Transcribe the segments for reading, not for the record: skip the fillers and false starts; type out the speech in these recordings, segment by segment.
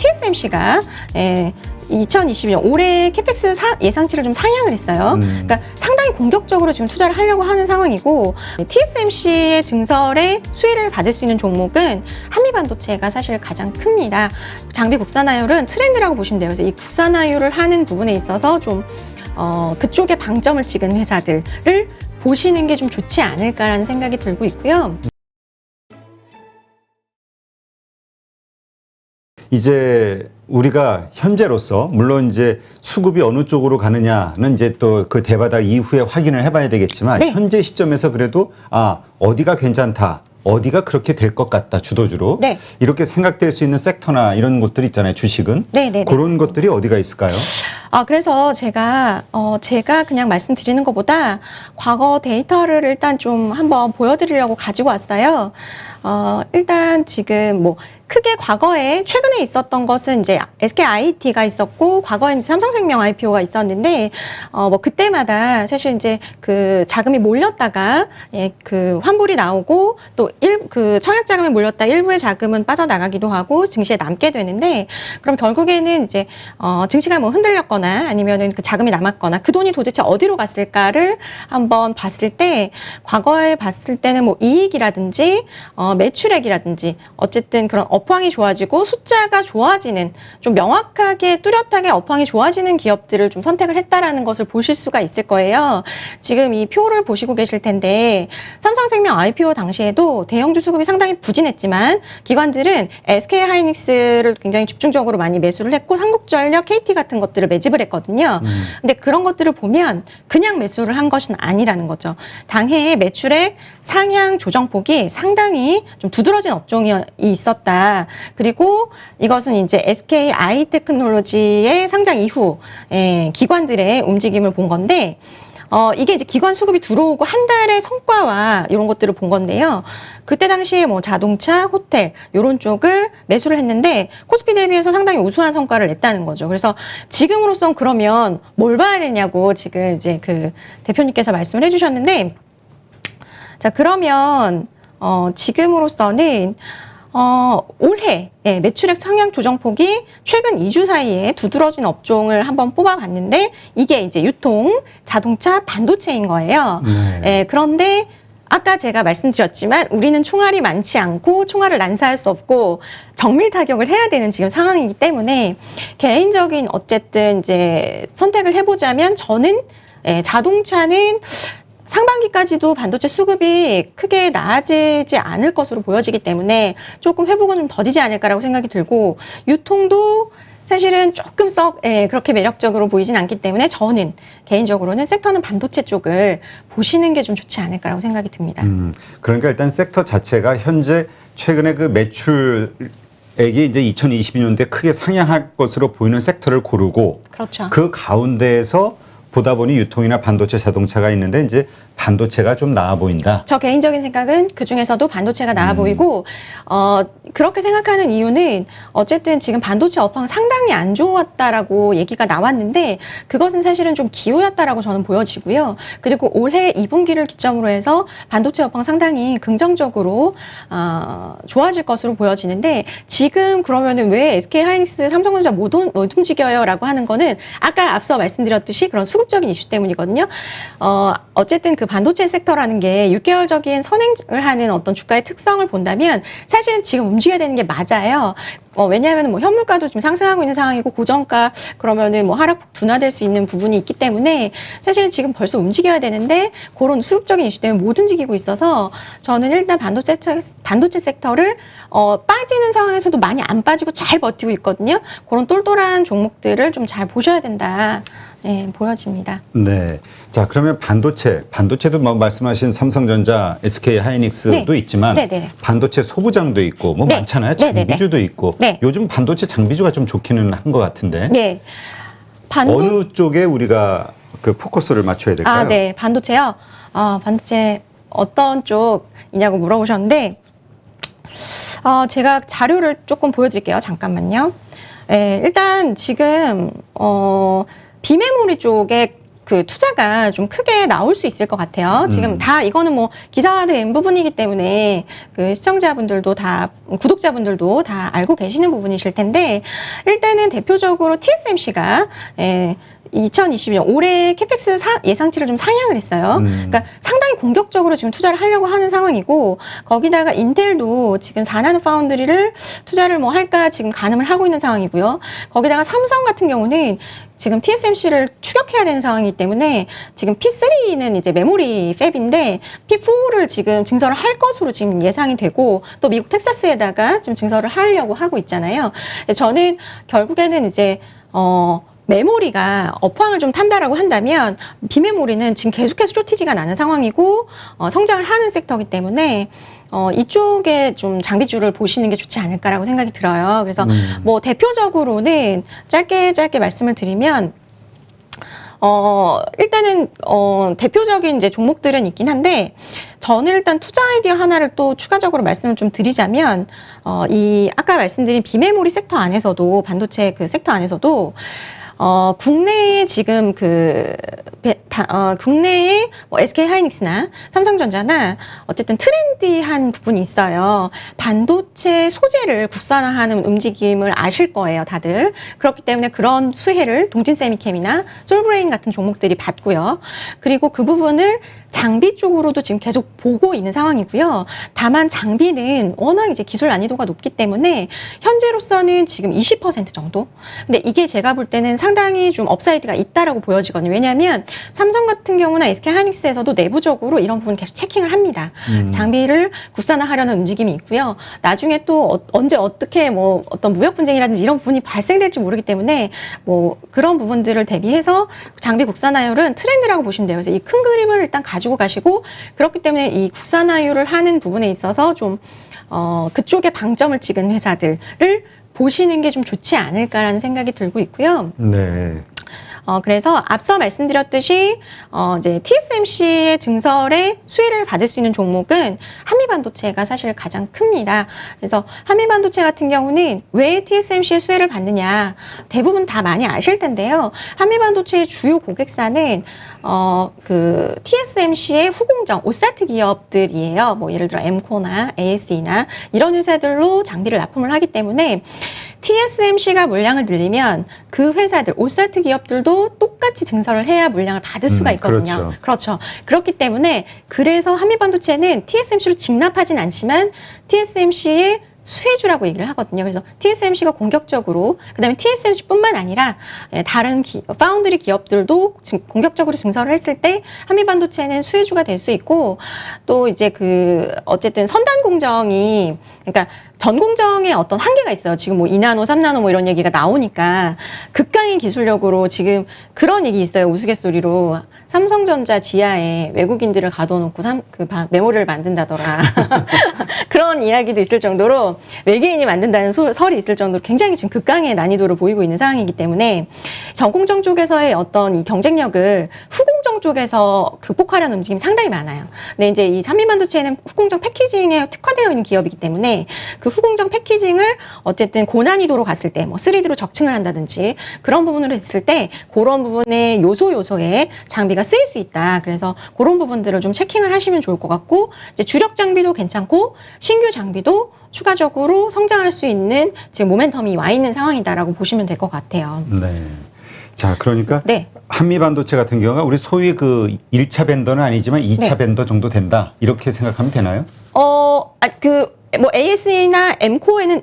TSMC가 2022년 올해 캐펙스 예상치를 좀 상향을 했어요. 그러니까 상당히 공격적으로 지금 투자를 하려고 하는 상황이고, TSMC의 증설에 수혜를 받을 수 있는 종목은 한미반도체가 사실 가장 큽니다. 장비 국산화율은 트렌드라고 보시면 돼요. 그래서 이 국산화율을 하는 부분에 있어서 좀 그쪽에 방점을 찍은 회사들을 보시는 게 좀 좋지 않을까라는 생각이 들고 있고요. 이제 우리가 현재로서 물론 이제 수급이 어느 쪽으로 가느냐는 이제 또 그 대바닥 이후에 확인을 해봐야 되겠지만 네. 현재 시점에서 그래도 어디가 괜찮다. 어디가 그렇게 될 것 같다, 주도주로. 네. 이렇게 생각될 수 있는 섹터나 이런 것들 있잖아요, 주식은. 네네네. 그런 것들이 어디가 있을까요? 그래서 제가 그냥 말씀드리는 것보다 과거 데이터를 일단 좀 한번 보여드리려고 가지고 왔어요. 일단 지금 뭐 크게 과거에 최근에 있었던 것은 이제 SKIT가 있었고, 과거에 이제 삼성생명 IPO가 있었는데, 뭐 그때마다 사실 이제 그 자금이 몰렸다가 그 환불이 나오고, 또 그 청약 자금이 몰렸다 일부의 자금은 빠져나가기도 하고 증시에 남게 되는데, 그럼 결국에는 이제 증시가 뭐 흔들렸거나 아니면은 그 자금이 남았거나 그 돈이 도대체 어디로 갔을까를 한번 봤을 때, 과거에 봤을 때는 뭐 이익이라든지 매출액이라든지 어쨌든 그런 업황이 좋아지고 숫자가 좋아지는, 좀 명확하게 뚜렷하게 업황이 좋아지는 기업들을 좀 선택을 했다라는 것을 보실 수가 있을 거예요. 지금 이 표를 보시고 계실 텐데, 삼성생명 IPO 당시에도 대형주 수급이 상당히 부진했지만 기관들은 SK하이닉스를 굉장히 집중적으로 많이 매수를 했고, 삼국전력, KT 같은 것들을 매집을 했거든요. 근데 그런 것들을 보면 그냥 매수를 한 것은 아니라는 거죠. 당해의 매출액 상향 조정폭이 상당히 좀 두드러진 업종이 있었다. 그리고 이것은 이제 SK 아이테크놀로지의 상장 이후 기관들의 움직임을 본 건데, 이게 이제 기관 수급이 들어오고 한 달의 성과와 이런 것들을 본 건데요. 그때 당시에 뭐 자동차, 호텔 이런 쪽을 매수를 했는데 코스피 대비해서 상당히 우수한 성과를 냈다는 거죠. 그래서 지금으로선 그러면 뭘 봐야 되냐고 지금 이제 그 대표님께서 말씀을 해주셨는데, 자 그러면 지금으로서는 올해 매출액 상향 조정폭이 최근 2주 사이에 두드러진 업종을 한번 뽑아봤는데, 이게 이제 유통, 자동차, 반도체인 거예요. 그런데 아까 제가 말씀드렸지만 우리는 총알이 많지 않고 총알을 난사할 수 없고 정밀 타격을 해야 되는 지금 상황이기 때문에, 개인적인 어쨌든 이제 선택을 해보자면 저는 자동차는 상반기까지도 반도체 수급이 크게 나아지지 않을 것으로 보여지기 때문에 조금 회복은 좀 더디지 않을까라고 생각이 들고, 유통도 사실은 조금 썩 그렇게 매력적으로 보이진 않기 때문에 저는 개인적으로는 섹터는 반도체 쪽을 보시는 게 좀 좋지 않을까라고 생각이 듭니다. 그러니까 일단 섹터 자체가 현재 최근에 그 매출액이 이제 2022년도에 크게 상향할 것으로 보이는 섹터를 고르고, 그렇죠. 그 가운데에서 보다 보니 유통이나 반도체, 자동차가 있는데 이제 반도체가 좀 나아 보인다. 저 개인적인 생각은 그 중에서도 반도체가 나아 보이고, 그렇게 생각하는 이유는 어쨌든 지금 반도체 업황 상당히 안 좋았다라고 얘기가 나왔는데, 그것은 사실은 좀 기우였다라고 저는 보여지고요. 그리고 올해 2분기를 기점으로 해서 반도체 업황 상당히 긍정적으로 좋아질 것으로 보여지는데, 지금 그러면은 왜 SK하이닉스, 삼성전자 못 움직여요? 라고 하는 거는 아까 앞서 말씀드렸듯이 그런 수급적인 이슈 때문이거든요. 어쨌든 그 반도체 섹터라는 게 6개월적인 선행을 하는 어떤 주가의 특성을 본다면 사실은 지금 움직여야 되는 게 맞아요. 왜냐하면 뭐 현물가도 지금 상승하고 있는 상황이고, 고정가 그러면은 뭐 하락폭 둔화될 수 있는 부분이 있기 때문에 사실은 지금 벌써 움직여야 되는데 그런 수급적인 이슈 때문에 못 움직이고 있어서, 저는 일단 반도체 섹터를 빠지는 상황에서도 많이 안 빠지고 잘 버티고 있거든요. 그런 똘똘한 종목들을 좀 잘 보셔야 된다. 보여집니다. 네. 자, 그러면 반도체도 뭐 말씀하신 삼성전자, SK하이닉스도 네. 있지만 네네. 반도체 소부장도 있고 뭐 네. 많잖아요. 네네네. 장비주도 있고. 네. 요즘 반도체 장비주가 좀 좋기는 한 것 같은데. 네. 어느 쪽에 우리가 그 포커스를 맞춰야 될까요? 네. 반도체요. 반도체 어떤 쪽이냐고 물어보셨는데, 제가 자료를 조금 보여드릴게요. 잠깐만요. 일단 지금 비메모리 쪽에 그 투자가 좀 크게 나올 수 있을 것 같아요. 지금 다 이거는 뭐 기사화된 부분이기 때문에 그 시청자분들도 다 구독자분들도 다 알고 계시는 부분이실 텐데 일단은 대표적으로 TSMC가 2022년 올해 캐펙스 예상치를 좀 상향을 했어요. 그러니까 상당히 공격적으로 지금 투자를 하려고 하는 상황이고 거기다가 인텔도 지금 4나노 파운드리를 투자를 뭐 할까 지금 가늠을 하고 있는 상황이고요. 거기다가 삼성 같은 경우는 지금 TSMC를 추격해야 되는 상황이기 때문에 지금 P3는 이제 메모리 팹인데 P4를 지금 증설을 할 것으로 지금 예상이 되고 또 미국 텍사스에다가 지금 증설을 하려고 하고 있잖아요. 저는 결국에는 이제 메모리가 업황을 좀 탄다라고 한다면 비메모리는 지금 계속해서 쇼티지가 나는 상황이고 성장을 하는 섹터이기 때문에 이쪽에 좀 장비주를 보시는 게 좋지 않을까라고 생각이 들어요. 그래서 뭐 대표적으로는 짧게 말씀을 드리면 일단은 대표적인 이제 종목들은 있긴 한데 저는 일단 투자 아이디어 하나를 또 추가적으로 말씀을 좀 드리자면 이 아까 말씀드린 비메모리 섹터 안에서도 반도체 그 섹터 안에서도 국내에 지금 국내에 뭐 SK 하이닉스나 삼성전자나 어쨌든 트렌디한 부분이 있어요. 반도체 소재를 국산화하는 움직임을 아실 거예요, 다들. 그렇기 때문에 그런 수혜를 동진세미캠이나 솔브레인 같은 종목들이 받고요. 그리고 그 부분을 장비 쪽으로도 지금 계속 보고 있는 상황이고요. 다만 장비는 워낙 이제 기술 난이도가 높기 때문에 현재로서는 지금 20% 정도. 근데 이게 제가 볼 때는 상당히 좀 업사이드가 있다라고 보여지거든요. 왜냐하면 삼성 같은 경우나 SK 하이닉스에서도 내부적으로 이런 부분 계속 체킹을 합니다. 장비를 국산화하려는 움직임이 있고요. 나중에 또 언제 어떻게 뭐 어떤 무역 분쟁이라든지 이런 부분이 발생될지 모르기 때문에 뭐 그런 부분들을 대비해서 장비 국산화율은 트렌드라고 보시면 돼요. 그래서 이 큰 그림을 일단 가지고 가시고 그렇기 때문에 이 국산화율을 하는 부분에 있어서 좀 그쪽에 방점을 찍은 회사들을 보시는 게 좀 좋지 않을까라는 생각이 들고 있고요. 네. 그래서 앞서 말씀드렸듯이 이제 TSMC의 증설에 수혜를 받을 수 있는 종목은 한미반도체가 사실 가장 큽니다. 그래서 한미반도체 같은 경우는 왜 TSMC의 수혜를 받느냐 대부분 다 많이 아실 텐데요. 한미반도체의 주요 고객사는 그 TSMC의 후공정 OSAT 기업들이에요. 뭐 예를 들어 엠코나 ASE나 이런 회사들로 장비를 납품을 하기 때문에 TSMC가 물량을 늘리면 그 회사들, OSAT 기업들도 똑같이 증설을 해야 물량을 받을 수가 있거든요. 그렇죠. 그렇기 때문에 그래서 한미반도체는 TSMC로 직납하진 않지만 TSMC의 수혜주라고 얘기를 하거든요. 그래서 TSMC가 공격적으로, 그 다음에 TSMC뿐만 아니라 다른 파운드리 기업들도 공격적으로 증설을 했을 때 한미반도체는 수혜주가 될 수 있고 또 이제 어쨌든 선단 공정이 그러니까 전 공정에 어떤 한계가 있어요. 지금 뭐 2나노, 3나노 뭐 이런 얘기가 나오니까 극강의 기술력으로 지금 그런 얘기 있어요. 우스갯소리로 삼성전자 지하에 외국인들을 가둬놓고 메모리를 만든다더라. 그런 이야기도 있을 정도로 외계인이 만든다는 설이 있을 정도로 굉장히 지금 극강의 난이도를 보이고 있는 상황이기 때문에 전공정 쪽에서의 어떤 이 경쟁력을 후공정 쪽에서 극복하려는 움직임이 상당히 많아요. 근데 이제 이 한미반도체는 후공정 패키징에 특화되어 있는 기업이기 때문에 그 후공정 패키징을 어쨌든 고난이도로 갔을 때 뭐 3D로 적층을 한다든지 그런 부분으로 했을 때 그런 부분의 요소에 장비가 쓰일 수 있다. 그래서 그런 부분들을 좀 체킹을 하시면 좋을 것 같고 이제 주력 장비도 괜찮고 신규 장비도 추가적으로 성장할 수 있는 지금 모멘텀이 와 있는 상황이다라고 보시면 될 것 같아요. 네. 자, 그러니까 네. 한미반도체 같은 경우가 우리 소위 그 1차 벤더는 아니지만 2차 네. 벤더 정도 된다. 이렇게 생각하면 되나요? 뭐 ASE나 엠코에는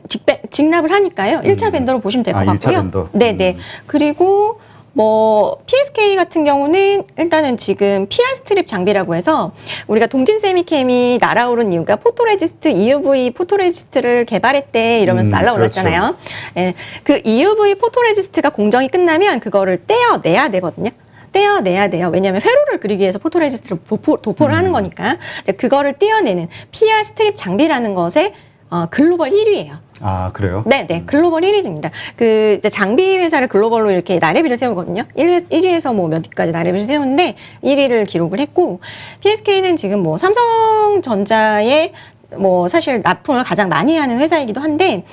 직납을 하니까요. 1차 벤더로 보시면 될 것 같고요. 1차 벤더. 네네. 그리고 뭐 PSK 같은 경우는 일단은 지금 PR 스트립 장비라고 해서 우리가 동진세미캠이 날아오른 이유가 포토레지스트, EUV 포토레지스트를 개발했대 이러면서 날아올랐잖아요. 그렇죠. 네, 그 EUV 포토레지스트가 공정이 끝나면 그거를 떼어내야 되거든요. 떼어내야 돼요. 왜냐하면 회로를 그리기 위해서 포토레지스트를 도포를 하는 거니까 그거를 떼어내는 PR 스트립 장비라는 것에 글로벌 1위예요. 아, 그래요? 네, 글로벌 1위입니다. 이제 장비 회사를 글로벌로 이렇게 나래비를 세우거든요. 1위에서 뭐 몇 위까지 나래비를 세우는데 1위를 기록을 했고, PSK는 지금 뭐 삼성전자의 뭐 사실 납품을 가장 많이 하는 회사이기도 한데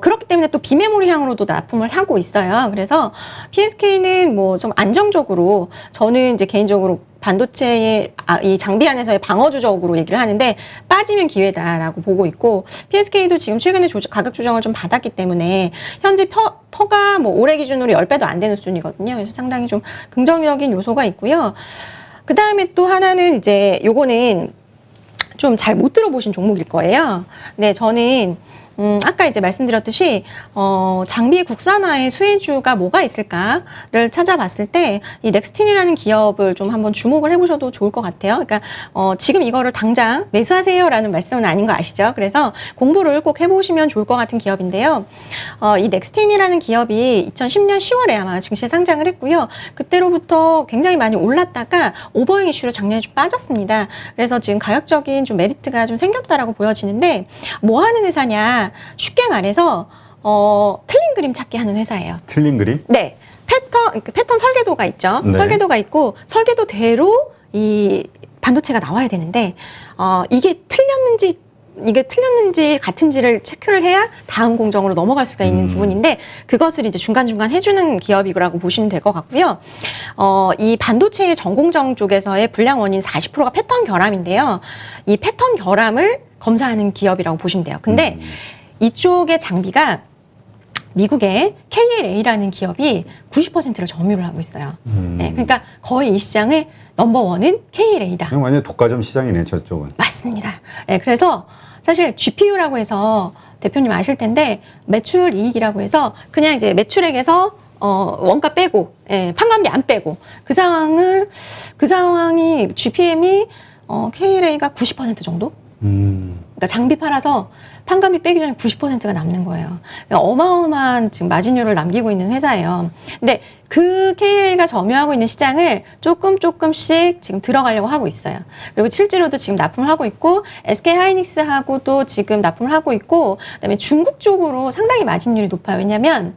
그렇기 때문에 또 비메모리향으로도 납품을 하고 있어요. 그래서 PSK는 뭐 좀 안정적으로 저는 이제 개인적으로 반도체의 이 장비 안에서의 방어주적으로 얘기를 하는데 빠지면 기회다라고 보고 있고 PSK도 지금 최근에 가격 조정을 좀 받았기 때문에 현재 퍼가 뭐 올해 기준으로 10배도 안 되는 수준이거든요. 그래서 상당히 좀 긍정적인 요소가 있고요. 그 다음에 또 하나는 이제 요거는 좀 잘 못 들어보신 종목일 거예요. 네, 저는 아까 이제 말씀드렸듯이 장비 국산화의 수혜주가 뭐가 있을까를 찾아봤을 때 이 넥스틴이라는 기업을 좀 한번 주목을 해보셔도 좋을 것 같아요. 그러니까 지금 이거를 당장 매수하세요라는 말씀은 아닌 거 아시죠? 그래서 공부를 꼭 해보시면 좋을 것 같은 기업인데요. 이 넥스틴이라는 기업이 2010년 10월에 아마 증시에 상장을 했고요. 그때로부터 굉장히 많이 올랐다가 오버행 이슈로 작년에 좀 빠졌습니다. 그래서 지금 가격적인 좀 메리트가 좀 생겼다라고 보여지는데 뭐 하는 회사냐? 쉽게 말해서 틀린 그림 찾기 하는 회사예요. 틀린 그림? 네. 패턴 설계도가 있죠. 네. 설계도가 있고 설계도대로 이 반도체가 나와야 되는데 이게 틀렸는지 같은지를 체크를 해야 다음 공정으로 넘어갈 수가 있는 부분인데 그것을 이제 중간중간 해주는 기업이라고 보시면 될 것 같고요. 이 반도체의 전공정 쪽에서의 불량 원인 40%가 패턴 결함인데요. 이 패턴 결함을 검사하는 기업이라고 보시면 돼요. 근데 이쪽의 장비가 미국의 KLA라는 기업이 90%를 점유를 하고 있어요. 네, 그러니까 거의 이 시장의 넘버원은 KLA다. 그냥 완전 독과점 시장이네, 저쪽은. 맞습니다. 네, 그래서 사실 GPU라고 해서 대표님 아실 텐데 매출 이익이라고 해서 그냥 이제 매출액에서 원가 빼고, 예, 판관비 안 빼고 그 상황이 GPM이 KLA가 90% 정도? 그러니까 장비 팔아서 판관비 빼기 전에 90%가 남는 거예요. 그러니까 어마어마한 지금 마진율을 남기고 있는 회사예요. 근데 그 KLA가 점유하고 있는 시장을 조금씩 지금 들어가려고 하고 있어요. 그리고 실제로도 지금 납품을 하고 있고 SK 하이닉스하고도 지금 납품을 하고 있고 그다음에 중국 쪽으로 상당히 마진율이 높아요. 왜냐하면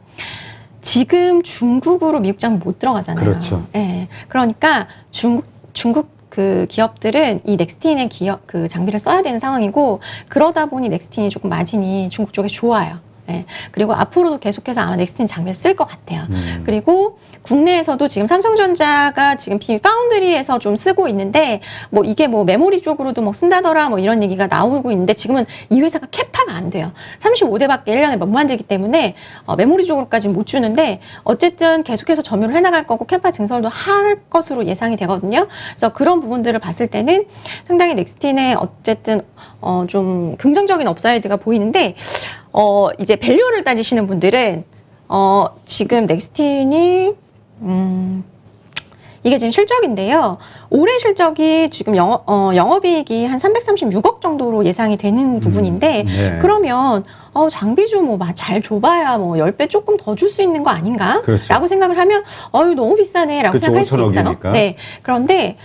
지금 중국으로 미국장 못 들어가잖아요. 그렇죠. 예. 그러니까 중국 그 기업들은 이 넥스틴의 그 장비를 써야 되는 상황이고 그러다 보니 넥스틴이 조금 마진이 중국 쪽에 좋아요. 예. 그리고 앞으로도 계속해서 아마 넥스틴 장비를 쓸 것 같아요. 그리고 국내에서도 지금 삼성전자가 지금 파운드리에서 좀 쓰고 있는데 뭐 이게 뭐 메모리 쪽으로도 뭐 쓴다더라 뭐 이런 얘기가 나오고 있는데 지금은 이 회사가 캐파가 안 돼요. 35대밖에 1년에 못 만들기 때문에 메모리 쪽으로까지는 못 주는데 어쨌든 계속해서 점유를 해나갈 거고 캐파 증설도 할 것으로 예상이 되거든요. 그래서 그런 부분들을 봤을 때는 상당히 넥스틴의 어쨌든 좀 긍정적인 업사이드가 보이는데 이제 밸류를 따지시는 분들은 지금 넥스틴이 이게 지금 실적인데요. 올해 실적이 지금 영업이익이 한 336억 정도로 예상이 되는 부분인데 네. 그러면 장비주 뭐 잘 줘봐야 뭐 10배 조금 더 줄 수 있는 거 아닌가? 그렇죠. 라고 생각을 하면 너무 비싸네 라고 그렇죠. 생각할 수 있어요. 5천억이니까. 네. 그런데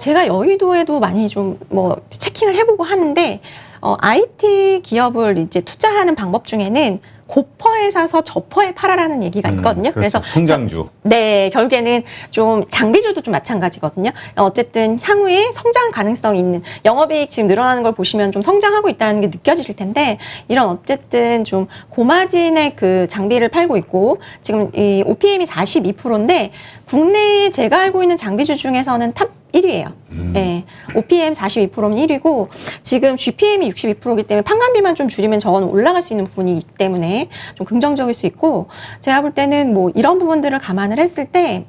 제가 여의도에도 많이 좀 뭐 체킹을 해보고 하는데 IT 기업을 이제 투자하는 방법 중에는 고퍼에 사서 저퍼에 팔아라는 얘기가 있거든요. 그렇죠. 그래서 성장주. 네, 결국에는 좀 장비주도 좀 마찬가지거든요. 어쨌든 향후에 성장 가능성이 있는 영업이익 지금 늘어나는 걸 보시면 좀 성장하고 있다는 게 느껴지실 텐데 이런 어쨌든 좀 고마진의 그 장비를 팔고 있고 지금 이 OPM이 42%인데 국내에 제가 알고 있는 장비주 중에서는 탑 1위예요. 네, OPM 42%면 1위고 지금 GPM이 62%이기 때문에 판관비만 좀 줄이면 저거는 올라갈 수 있는 부분이기 때문에 좀 긍정적일 수 있고 제가 볼 때는 뭐 이런 부분들을 감안을 했을 때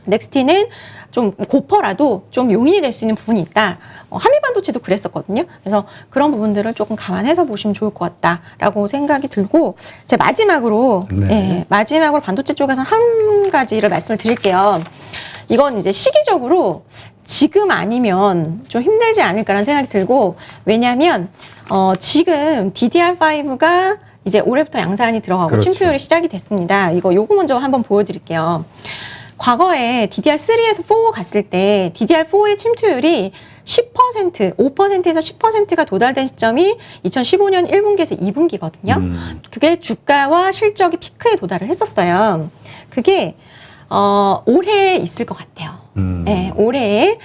넥스틴은 좀 고퍼라도 좀 용인이 될 수 있는 부분이 있다. 한미반도체도 그랬었거든요. 그래서 그런 부분들을 조금 감안해서 보시면 좋을 것 같다라고 생각이 들고 제가 마지막으로 마지막으로 반도체 쪽에서 한 가지를 말씀을 드릴게요. 이건 이제 시기적으로 지금 아니면 좀 힘들지 않을까라는 생각이 들고 왜냐하면 지금 DDR5가 이제 올해부터 양산이 들어가고 그렇죠. 침투율이 시작이 됐습니다. 요거 먼저 한번 보여드릴게요. 과거에 DDR3에서 4 갔을 때 DDR4의 침투율이 10%, 5%에서 10%가 도달된 시점이 2015년 1분기에서 2분기거든요. 그게 주가와 실적이 피크에 도달을 했었어요. 그게 올해 있을 것 같아요. 네, 올해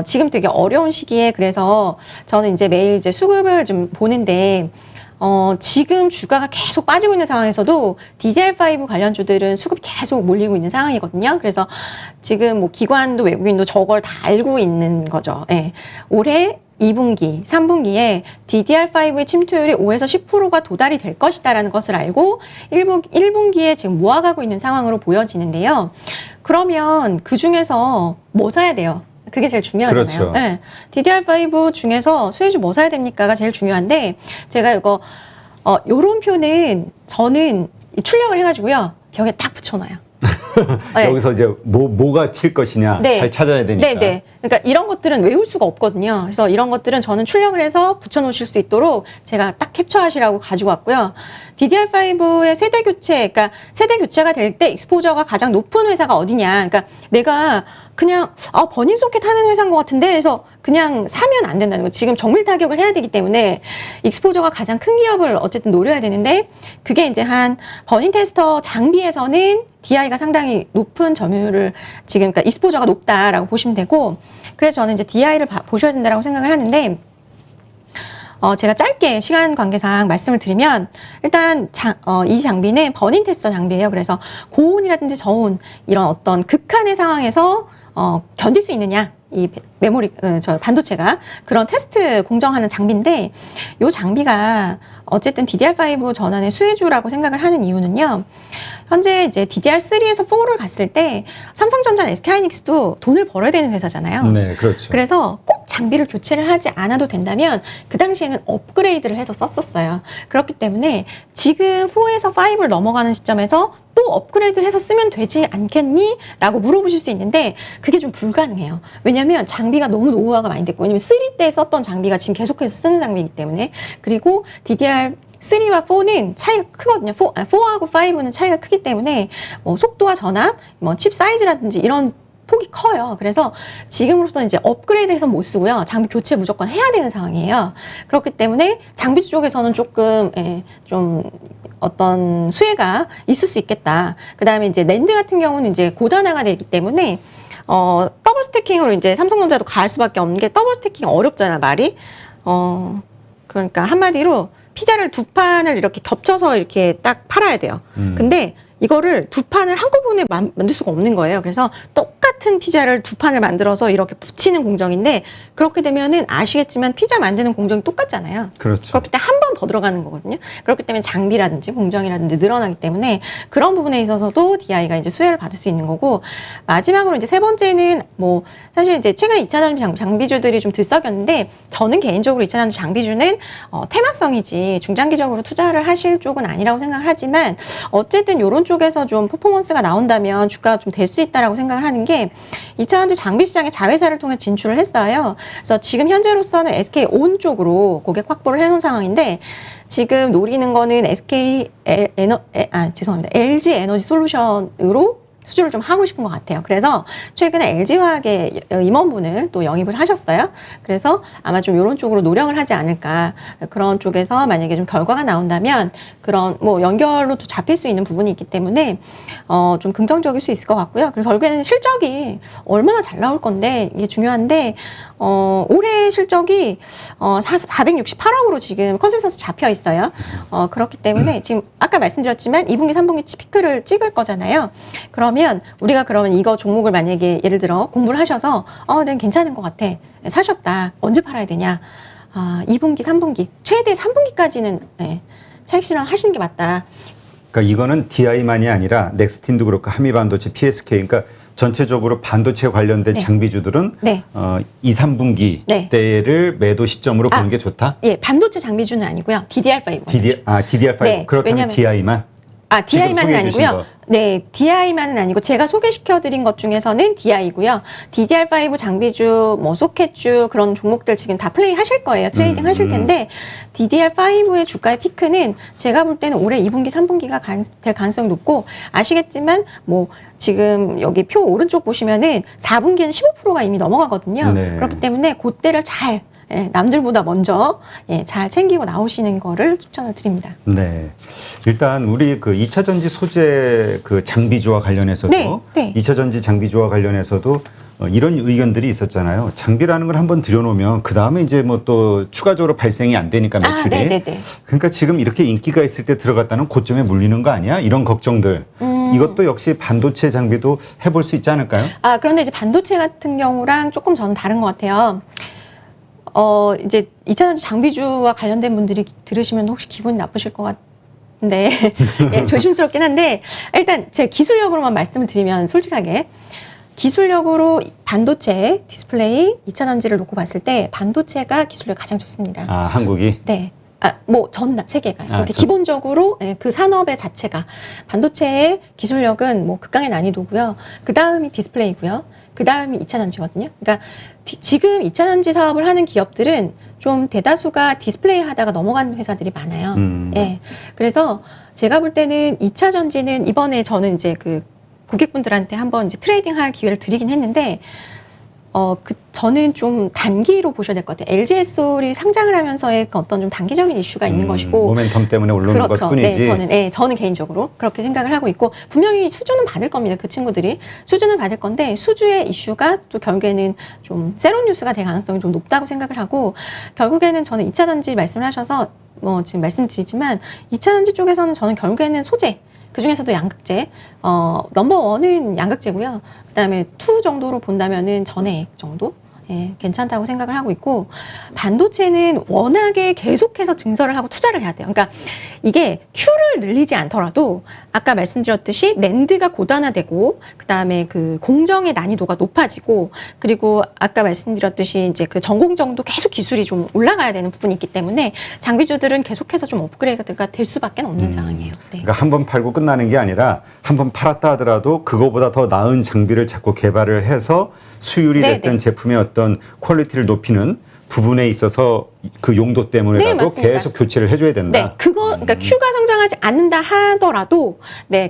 지금 되게 어려운 시기에 그래서 저는 이제 매일 이제 수급을 좀 보는데 지금 주가가 계속 빠지고 있는 상황에서도 DDR5 관련주들은 수급이 계속 몰리고 있는 상황이거든요. 그래서 지금 뭐 기관도 외국인도 저걸 다 알고 있는 거죠. 예. 올해 2분기, 3분기에 DDR5의 침투율이 5에서 10%가 도달이 될 것이다라는 것을 알고 1분기에 지금 모아가고 있는 상황으로 보여지는데요. 그러면 그 중에서 뭐 사야 돼요? 그게 제일 중요하잖아요. 그렇죠. 네. DDR5 중에서 수혜주 뭐 사야 됩니까가 제일 중요한데 제가 이거 요런 표는 저는 출력을 해가지고요. 벽에 딱 붙여놔요. 네. 여기서 이제 뭐가 튈 것이냐 네. 잘 찾아야 되니까. 네. 그러니까 이런 것들은 외울 수가 없거든요. 그래서 이런 것들은 저는 출력을 해서 붙여놓으실 수 있도록 제가 딱 캡처하시라고 가지고 왔고요. DDR5의 세대 교체, 그러니까 세대 교체가 될 때 익스포저가 가장 높은 회사가 어디냐. 그러니까 내가 그냥 버닝 소켓 하는 회사인 것 같은데 해서 그냥 사면 안 된다는 거. 지금 정밀 타격을 해야 되기 때문에 익스포저가 가장 큰 기업을 어쨌든 노려야 되는데 그게 이제 한 버닝 테스터 장비에서는 DI가 상당히 높은 점유율을 지금 그러니까 익스포저가 높다라고 보시면 되고 그래서 저는 이제 DI를 보셔야 된다라고 생각을 하는데 제가 짧게 시간 관계상 말씀을 드리면 일단 이 장비는 버닝 테스터 장비예요. 그래서 고온이라든지 저온 이런 어떤 극한의 상황에서 견딜 수 있느냐 이 메모리 반도체가 그런 테스트 공정하는 장비인데 이 장비가 어쨌든 DDR5 전환의 수혜주라고 생각을 하는 이유는요. 현재 이제 DDR3에서 4를 갔을 때 삼성전자, SK하이닉스도 돈을 벌어야 되는 회사잖아요. 네, 그렇죠. 그래서 꼭 장비를 교체를 하지 않아도 된다면 그 당시에는 업그레이드를 해서 썼었어요. 그렇기 때문에 지금 4에서 5를 넘어가는 시점에서 또 업그레이드를 해서 쓰면 되지 않겠니? 라고 물어보실 수 있는데 그게 좀 불가능해요. 왜냐하면 장비가 너무 노후화가 많이 됐고 왜냐면 3 때 썼던 장비가 지금 계속해서 쓰는 장비이기 때문에 그리고 DDR3와 4는 차이가 크거든요. 4하고 5는 차이가 크기 때문에 뭐 속도와 전압, 뭐 칩 사이즈라든지 이런 폭이 커요. 그래서 지금으로서는 이제 업그레이드해서 못 쓰고요. 장비 교체 무조건 해야 되는 상황이에요. 그렇기 때문에 장비 쪽에서는 조금 좀 어떤 수혜가 있을 수 있겠다. 그 다음에 이제 랜드 같은 경우는 이제 고단화가 되기 때문에 더블 스태킹으로 이제 삼성전자도 갈 수밖에 없는 게 더블 스태킹이 어렵잖아 말이. 그러니까 한마디로 피자를 두 판을 이렇게 겹쳐서 이렇게 딱 팔아야 돼요. 근데 이거를 두 판을 한꺼번에 만들 수가 없는 거예요. 그래서 똑같은 피자를 두 판을 만들어서 이렇게 붙이는 공정인데 그렇게 되면은 아시겠지만 피자 만드는 공정이 똑같잖아요. 그렇죠. 그렇기 때문에 한 번 더 들어가는 거거든요. 그렇기 때문에 장비라든지 공정이라든지 늘어나기 때문에 그런 부분에 있어서도 DI가 이제 수혜를 받을 수 있는 거고 마지막으로 이제 세 번째는 뭐 사실 이제 최근 2차 전지 장비주들이 좀 들썩였는데 저는 개인적으로 2차 전지 장비주는 테마성이지 중장기적으로 투자를 하실 쪽은 아니라고 생각을 하지만 어쨌든 이런 쪽에서 좀 퍼포먼스가 나온다면 주가가 좀 될 수 있다라고 생각을 하는 게 2차 전지 장비 시장에 자회사를 통해 진출을 했어요. 그래서 지금 현재로서는 SK온 쪽으로 고객 확보를 해놓은 상황인데 지금 노리는 거는 LG 에너지 솔루션으로 수주를 좀 하고 싶은 것 같아요. 그래서 최근에 LG화학의 임원분을 또 영입을 하셨어요. 그래서 아마 좀 이런 쪽으로 노력을 하지 않을까. 그런 쪽에서 만약에 좀 결과가 나온다면 그런 뭐 연결로 또 잡힐 수 있는 부분이 있기 때문에 좀 긍정적일 수 있을 것 같고요. 그리고 결국에는 실적이 얼마나 잘 나올 건데 이게 중요한데 올해 실적이 468억으로 지금 컨센서스 잡혀 있어요. 그렇기 때문에 지금 아까 말씀드렸지만 2분기, 3분기 피크를 찍을 거잖아요. 그러면 우리가 그러면 이거 종목을 만약에 예를 들어 공부를 하셔서 난 괜찮은 것 같아. 사셨다. 언제 팔아야 되냐? 2분기, 3분기. 최대 3분기까지는 차익 실현 하시는 게 맞다. 그러니까 이거는 DI만이 아니라 넥스틴도 그렇고 한미반도체, PSK 그러니까 전체적으로 반도체 관련된 네. 장비주들은 네. 2, 3분기 네. 때를 매도 시점으로 보는 게 좋다? 예, 반도체 장비주는 아니고요. DDR5. DDR5 네, 그렇다면 왜냐면- DI만? DI만은 소개해 주신 아니고요. 거. 네, DI만은 아니고 제가 소개시켜드린 것 중에서는 DI고요. DDR5 장비주, 뭐 소켓주 그런 종목들 지금 다 플레이 하실 거예요. 트레이딩 하실 텐데 DDR5의 주가의 피크는 제가 볼 때는 올해 2분기, 3분기가 될 가능성이 높고 아시겠지만 뭐 지금 여기 표 오른쪽 보시면은 4분기는 15%가 이미 넘어가거든요. 네. 그렇기 때문에 그때를 잘 남들보다 먼저 잘 챙기고 나오시는 거를 추천을 드립니다. 네. 일단 우리 그 2차 전지 소재 그 장비주와 관련해서도 네, 네. 2차 전지 장비주와 관련해서도 이런 의견들이 있었잖아요. 장비라는 걸 한번 들여놓으면 그 다음에 이제 뭐 또 추가적으로 발생이 안 되니까 매출이. 네네네. 그러니까 지금 이렇게 인기가 있을 때 들어갔다는 고점에 물리는 거 아니야? 이런 걱정들. 이것도 역시 반도체 장비도 해볼 수 있지 않을까요? 그런데 이제 반도체 같은 경우랑 조금 저는 다른 것 같아요. 이제 2차전지 장비주와 관련된 분들이 들으시면 혹시 기분이 나쁘실 것 같은데, 예, 조심스럽긴 한데, 일단 제 기술력으로만 말씀을 드리면 솔직하게, 기술력으로 반도체, 디스플레이, 2차전지를 놓고 봤을 때 반도체가 기술력이 가장 좋습니다. 한국이? 네. 세계가. 이렇게 전. 기본적으로 그 산업의 자체가. 반도체의 기술력은 뭐 극강의 난이도고요. 그 다음이 디스플레이고요. 그 다음이 2차전지거든요. 그러니까 지금 2차전지 사업을 하는 기업들은 좀 대다수가 디스플레이 하다가 넘어가는 회사들이 많아요. 예. 그래서 제가 볼 때는 2차전지는 이번에 저는 이제 그 고객분들한테 한번 이제 트레이딩 할 기회를 드리긴 했는데, 저는 좀 단기로 보셔야 될 것 같아요. LG에솔이 상장을 하면서의 그 어떤 좀 단기적인 이슈가 있는 것이고. 모멘텀 때문에 올라오는 그렇죠. 것 뿐이지. 저는 개인적으로 그렇게 생각을 하고 있고, 분명히 수주는 받을 겁니다. 그 친구들이. 수주는 받을 건데, 수주의 이슈가 또 결국에는 좀 세로 뉴스가 될 가능성이 좀 높다고 생각을 하고, 결국에는 저는 2차전지 말씀을 하셔서, 지금 말씀드리지만, 2차전지 쪽에서는 저는 결국에는 소재, 그 중에서도 양극재, 넘버원은 양극재고요. 그 다음에 2 정도로 본다면은 전해액 정도? 예, 괜찮다고 생각을 하고 있고, 반도체는 워낙에 계속해서 증설을 하고 투자를 해야 돼요. 그러니까 이게 Q를 늘리지 않더라도 아까 말씀드렸듯이 낸드가 고단화되고, 그 다음에 그 공정의 난이도가 높아지고, 그리고 아까 말씀드렸듯이 이제 그 전공정도 계속 기술이 좀 올라가야 되는 부분이 있기 때문에 장비주들은 계속해서 좀 업그레이드가 될 수밖에 없는 상황이에요. 네. 그러니까 한 번 팔고 끝나는 게 아니라 한 번 팔았다 하더라도 그거보다 더 나은 장비를 자꾸 개발을 해서 수율이 됐든 제품의 어떤 퀄리티를 높이는 부분에 있어서 그 용도 때문에라도 계속 교체를 해줘야 된다. 네, 그러니까 Q가 성장하지 않는다 하더라도,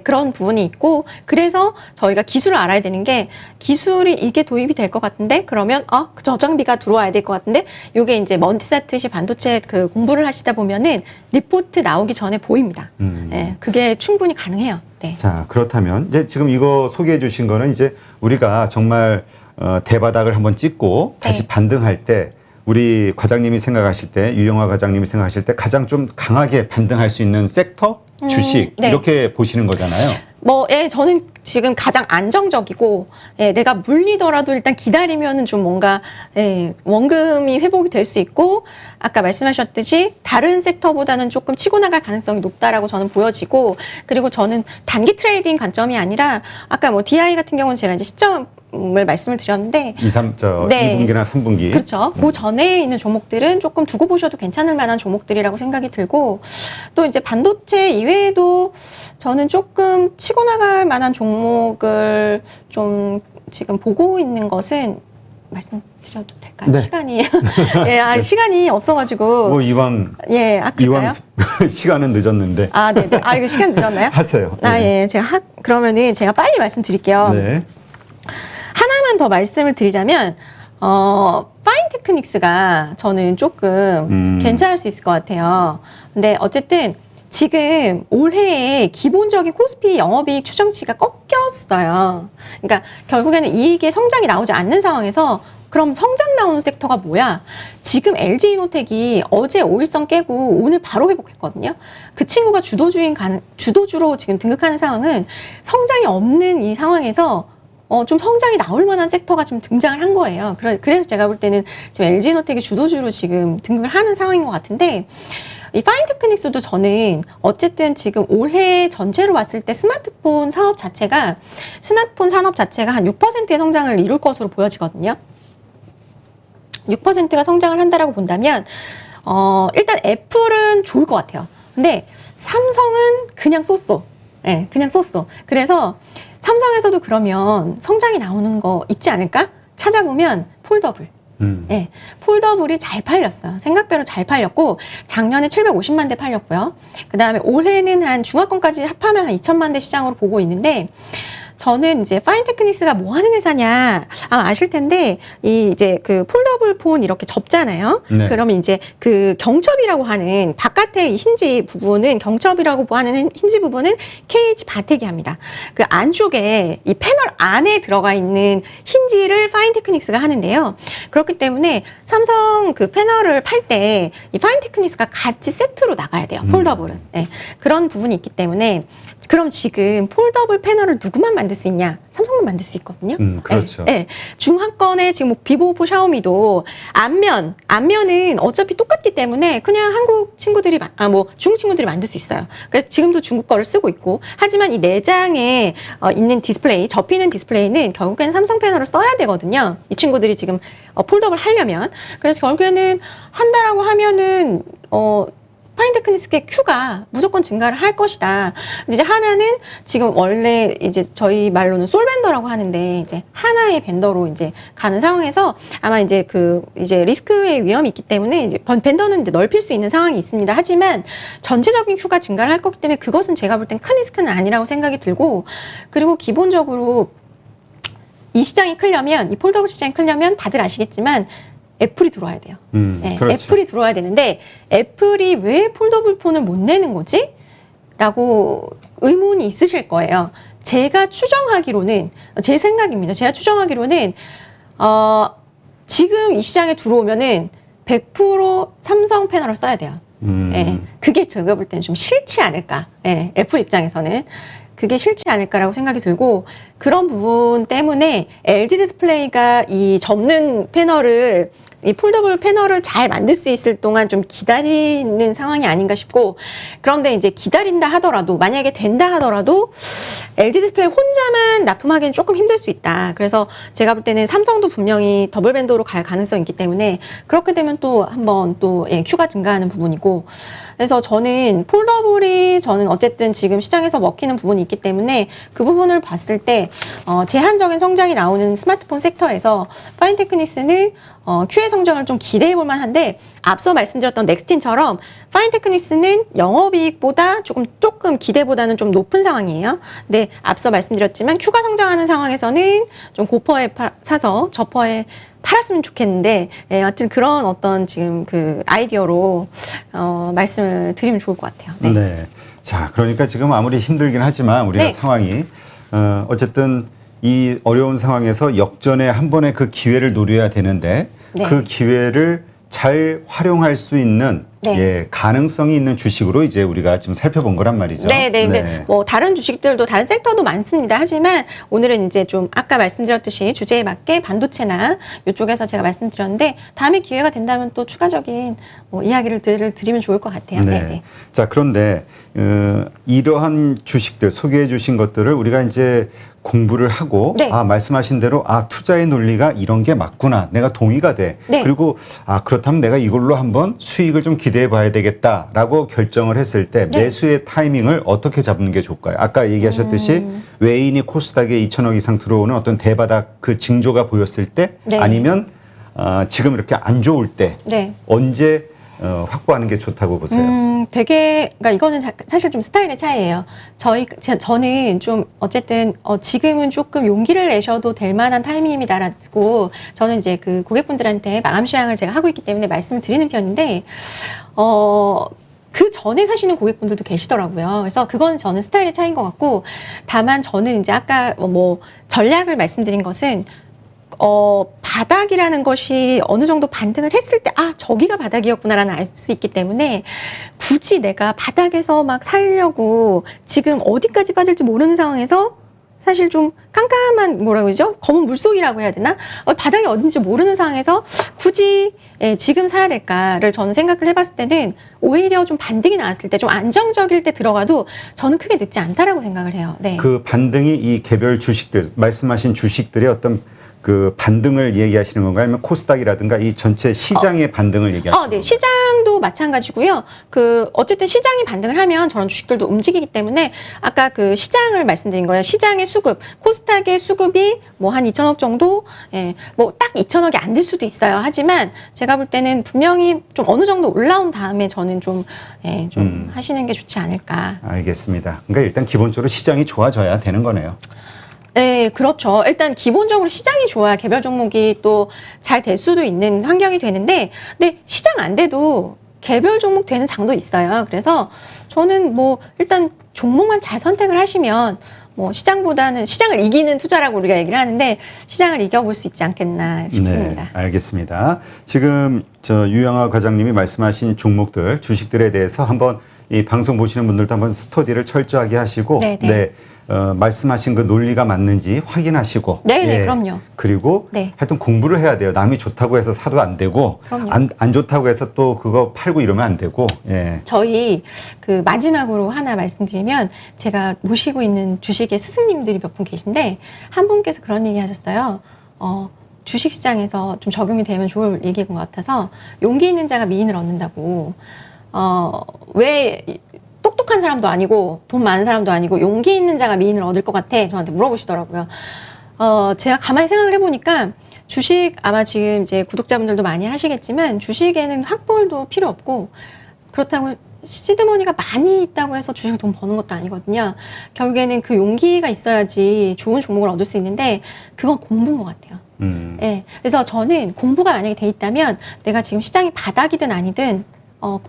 그런 부분이 있고, 그래서 저희가 기술을 알아야 되는 게, 기술이 이게 도입이 될 것 같은데, 그러면, 저장비가 들어와야 될 것 같은데, 요게 이제 멀티사트식 반도체 그 공부를 하시다 보면은, 리포트 나오기 전에 보입니다. 네, 그게 충분히 가능해요. 네. 자, 그렇다면, 이제 지금 이거 소개해 주신 거는 이제 우리가 정말 대바닥을 한번 찍고 다시 반등할 때, 우리 과장님이 생각하실 때, 유영화 과장님이 생각하실 때 가장 좀 강하게 반등할 수 있는 섹터, 주식 이렇게 보시는 거잖아요. 저는 지금 가장 안정적이고, 내가 물리더라도 일단 기다리면은 좀 뭔가, 원금이 회복이 될 수 있고, 아까 말씀하셨듯이 다른 섹터보다는 조금 치고 나갈 가능성이 높다라고 저는 보여지고, 그리고 저는 단기 트레이딩 관점이 아니라, 아까 DI 같은 경우는 제가 이제 시점을 말씀을 드렸는데, 2분기나 3분기. 그렇죠. 그 전에 있는 종목들은 조금 두고 보셔도 괜찮을 만한 종목들이라고 생각이 들고, 또 이제 반도체 이외에도 저는 조금 치고 나갈 만한 종목을 좀 지금 보고 있는 것은 말씀드려도 될까요? 네. 시간이 시간이 없어가지고 이왕 아낄까요? 시간은 늦었는데. 네네. 이거 시간 늦었나요? 하세요. 그러면은 제가 빨리 말씀드릴게요. 네. 하나만 더 말씀을 드리자면, 파인테크닉스가 저는 조금 괜찮을 수 있을 것 같아요. 근데 어쨌든 지금 올해에 기본적인 코스피 영업이익 추정치가 꺾였어요. 그러니까 결국에는 이익의 성장이 나오지 않는 상황에서 그럼 성장 나오는 섹터가 뭐야? 지금 LG이노텍이 어제 5일선 깨고 오늘 바로 회복했거든요. 그 친구가 주도주로 지금 등극하는 상황은 성장이 없는 이 상황에서 좀 성장이 나올 만한 섹터가 좀 등장을 한 거예요. 그래서 제가 볼 때는 지금 LG이노텍이 주도주로 지금 등극을 하는 상황인 것 같은데, 이 파인테크닉스도 저는 어쨌든 지금 올해 전체로 봤을 때 스마트폰 산업 자체가 한 6%의 성장을 이룰 것으로 보여지거든요. 6%가 성장을 한다라고 본다면, 일단 애플은 좋을 것 같아요. 근데 삼성은 그냥 쏘쏘. 그냥 쏘쏘. 그래서 삼성에서도 그러면 성장이 나오는 거 있지 않을까? 찾아보면 폴더블. 폴더블이 잘 팔렸어요. 생각대로 잘 팔렸고, 작년에 750만 대 팔렸고요. 그 다음에 올해는 한 중화권까지 합하면 한 2천만 대 시장으로 보고 있는데, 저는 이제 파인테크닉스가 뭐 하는 회사냐 아마 아실 텐데 이 이제 그 폴더블 폰 이렇게 접잖아요. 네. 그러면 이제 그 경첩이라고 하는 바깥의 이 힌지 부분은 경첩이라고 하는 힌지 부분은 KH 바텍이 합니다. 그 안쪽에 이 패널 안에 들어가 있는 힌지를 파인테크닉스가 하는데요. 그렇기 때문에 삼성 그 패널을 팔 때 이 파인테크닉스가 같이 세트로 나가야 돼요. 폴더블은. 네. 그런 부분이 있기 때문에 그럼 지금 폴더블 패널을 누구만 만들 수 있냐? 삼성만 만들 수 있거든요. 그렇죠. 네, 네. 중하권에 지금 뭐 비보, 오포, 샤오미도 앞면은 어차피 똑같기 때문에 그냥 한국 친구들이 뭐 중국 친구들이 만들 수 있어요. 그래서 지금도 중국 거를 쓰고 있고 하지만 이 내장에 있는 디스플레이, 접히는 디스플레이는 결국에는 삼성 패널을 써야 되거든요. 이 친구들이 지금 폴더블 하려면 그래서 결국에는 한다라고 하면은 파인테크닉스의 Q가 무조건 증가를 할 것이다. 근데 이제 하나는 지금 원래 이제 저희 말로는 솔벤더라고 하는데 이제 하나의 벤더로 이제 가는 상황에서 아마 이제 이제 리스크의 위험이 있기 때문에 이제 벤더는 이제 넓힐 수 있는 상황이 있습니다. 하지만 전체적인 Q가 증가를 할 거기 때문에 그것은 제가 볼 땐 큰 리스크는 아니라고 생각이 들고 그리고 기본적으로 이 시장이 크려면 이 폴더블 시장이 크려면 다들 아시겠지만 애플이 들어와야 돼요. 네, 그렇죠. 애플이 들어와야 되는데 애플이 왜 폴더블 폰을 못 내는 거지? 라고 의문이 있으실 거예요. 제가 추정하기로는 제 생각입니다. 제가 추정하기로는 지금 이 시장에 들어오면은 100% 삼성 패널을 써야 돼요. 네, 그게 제가 볼 때는 좀 싫지 않을까. 네, 애플 입장에서는. 그게 싫지 않을까라고 생각이 들고 그런 부분 때문에 LG 디스플레이가 이 접는 패널을 이 폴더블 패널을 잘 만들 수 있을 동안 좀 기다리는 상황이 아닌가 싶고 그런데 이제 기다린다 하더라도 만약에 된다 하더라도 LG 디스플레이 혼자만 납품하기는 조금 힘들 수 있다. 그래서 제가 볼 때는 삼성도 분명히 더블 밴더로 갈 가능성이 있기 때문에 그렇게 되면 또 한번 또 Q가 증가하는 부분이고 그래서 저는 폴더블이 저는 어쨌든 지금 시장에서 먹히는 부분이 있기 때문에 그 부분을 봤을 때 제한적인 성장이 나오는 스마트폰 섹터에서 파인테크닉스는 Q의 성장을 좀 기대해 볼 만한데 앞서 말씀드렸던 넥스틴처럼 파인테크닉스는 영업이익보다 조금 기대보다는 좀 높은 상황이에요. 근데 앞서 말씀드렸지만 Q가 성장하는 상황에서는 좀 고퍼에 사서 저퍼에 팔았으면 좋겠는데 여하튼 그런 어떤 지금 그 아이디어로 말씀을 드리면 좋을 것 같아요. 네. 네. 자, 그러니까 지금 아무리 힘들긴 하지만 우리가 네. 상황이 어쨌든 이 어려운 상황에서 역전에 한 번의 그 기회를 노려야 되는데 네. 그 기회를 잘 활용할 수 있는 네. 예, 가능성이 있는 주식으로 이제 우리가 지금 살펴본 거란 말이죠. 네. 뭐 다른 주식들도 다른 섹터도 많습니다. 하지만 오늘은 이제 좀 아까 말씀드렸듯이 주제에 맞게 반도체나 이쪽에서 제가 말씀드렸는데 다음에 기회가 된다면 또 추가적인 뭐 이야기를 드리면 좋을 것 같아요. 네. 네. 자, 그런데 이러한 주식들 소개해 주신 것들을 우리가 이제 공부를 하고 네. 말씀하신 대로 투자의 논리가 이런 게 맞구나. 내가 동의가 돼. 네. 그리고 그렇다면 내가 이걸로 한번 수익을 좀 기대해 봐야 되겠다라고 결정을 했을 때 네. 매수의 타이밍을 어떻게 잡는 게 좋을까요? 아까 얘기하셨듯이 외인이 코스닥에 2천억 이상 들어오는 어떤 대바닥 그 징조가 보였을 때 네. 아니면 지금 이렇게 안 좋을 때 네. 언제 확보하는 게 좋다고 보세요? 그러니까 이거는 사실 좀 스타일의 차이예요. 저는 좀 어쨌든 지금은 조금 용기를 내셔도 될 만한 타이밍입니다라고 저는 이제 그 고객분들한테 마감 시황을 제가 하고 있기 때문에 말씀을 드리는 편인데 그 전에 사시는 고객분들도 계시더라고요. 그래서 그건 저는 스타일의 차이인 것 같고 다만 저는 이제 아까 뭐 전략을 말씀드린 것은 바닥이라는 것이 어느 정도 반등을 했을 때, 저기가 바닥이었구나라는 알 수 있기 때문에 굳이 내가 바닥에서 막 살려고 지금 어디까지 빠질지 모르는 상황에서 사실 좀 깜깜한 뭐라고 그러죠? 검은 물속이라고 해야 되나? 바닥이 어딘지 모르는 상황에서 굳이 지금 사야 될까를 저는 생각을 해봤을 때는 오히려 좀 반등이 나왔을 때 좀 안정적일 때 들어가도 저는 크게 늦지 않다라고 생각을 해요. 네. 그 반등이 이 개별 주식들 말씀하신 주식들의 어떤 그 반등을 얘기하시는 건가요? 아니면 코스닥이라든가 이 전체 시장의 반등을 얘기하시는 건가요? 네. 시장도 마찬가지고요. 어쨌든 시장이 반등을 하면 저런 주식들도 움직이기 때문에 아까 그 시장을 말씀드린 거예요. 시장의 수급, 코스닥의 수급이 뭐 한 2천억 정도, 뭐 딱 2천억이 안 될 수도 있어요. 하지만 제가 볼 때는 분명히 좀 어느 정도 올라온 다음에 저는 좀 하시는 게 좋지 않을까. 알겠습니다. 그러니까 일단 기본적으로 시장이 좋아져야 되는 거네요. 네, 그렇죠. 일단 기본적으로 시장이 좋아야 개별 종목이 또 잘 될 수도 있는 환경이 되는데, 근데 시장 안 돼도 개별 종목 되는 장도 있어요. 그래서 저는 뭐 일단 종목만 잘 선택을 하시면 뭐 시장보다는 시장을 이기는 투자라고 우리가 얘기를 하는데 시장을 이겨볼 수 있지 않겠나 싶습니다. 네, 알겠습니다. 지금 저 유영아 과장님이 말씀하신 종목들, 주식들에 대해서 한번 이 방송 보시는 분들도 한번 스터디를 철저하게 하시고, 네, 네. 네, 말씀하신 그 논리가 맞는지 확인하시고, 네, 네, 그럼요. 그리고 네. 하여튼 공부를 해야 돼요. 남이 좋다고 해서 사도 안 되고, 그럼요. 안 좋다고 해서 또 그거 팔고 이러면 안 되고, 예. 저희 그 마지막으로 하나 말씀드리면 제가 모시고 있는 주식의 스승님들이 몇 분 계신데 한 분께서 그런 얘기 하셨어요. 주식시장에서 좀 적용이 되면 좋을 얘기인 것 같아서 용기 있는 자가 미인을 얻는다고. 왜 똑똑한 사람도 아니고 돈 많은 사람도 아니고 용기 있는 자가 미인을 얻을 것 같아? 저한테 물어보시더라고요. 제가 가만히 생각을 해보니까 주식 아마 지금 이제 구독자분들도 많이 하시겠지만 주식에는 학벌도 필요 없고 그렇다고 시드머니가 많이 있다고 해서 주식 돈 버는 것도 아니거든요. 결국에는 그 용기가 있어야지 좋은 종목을 얻을 수 있는데 그건 공부인 것 같아요. 예. 그래서 저는 공부가 만약에 돼 있다면 내가 지금 시장이 바닥이든 아니든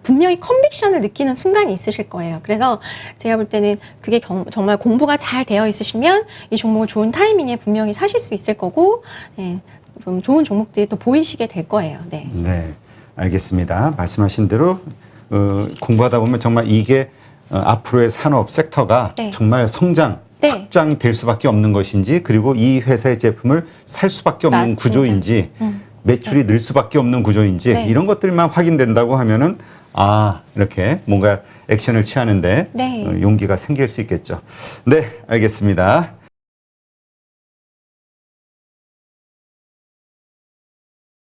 분명히 컨빅션을 느끼는 순간이 있으실 거예요. 그래서 제가 볼 때는 그게 정말 공부가 잘 되어 있으시면 이 종목을 좋은 타이밍에 분명히 사실 수 있을 거고, 예, 좀 좋은 종목들이 또 보이시게 될 거예요. 네. 네, 알겠습니다. 말씀하신 대로 공부하다 보면 정말 이게 앞으로의 산업 섹터가 네. 정말 성장, 네. 확장될 수밖에 없는 것인지, 그리고 이 회사의 제품을 살 수밖에 없는 맞습니다. 구조인지, 매출이 늘 수밖에 없는 구조인지, 네. 이런 것들만 확인된다고 하면은 이렇게 뭔가 액션을 취하는데 네. 용기가 생길 수 있겠죠. 네, 알겠습니다.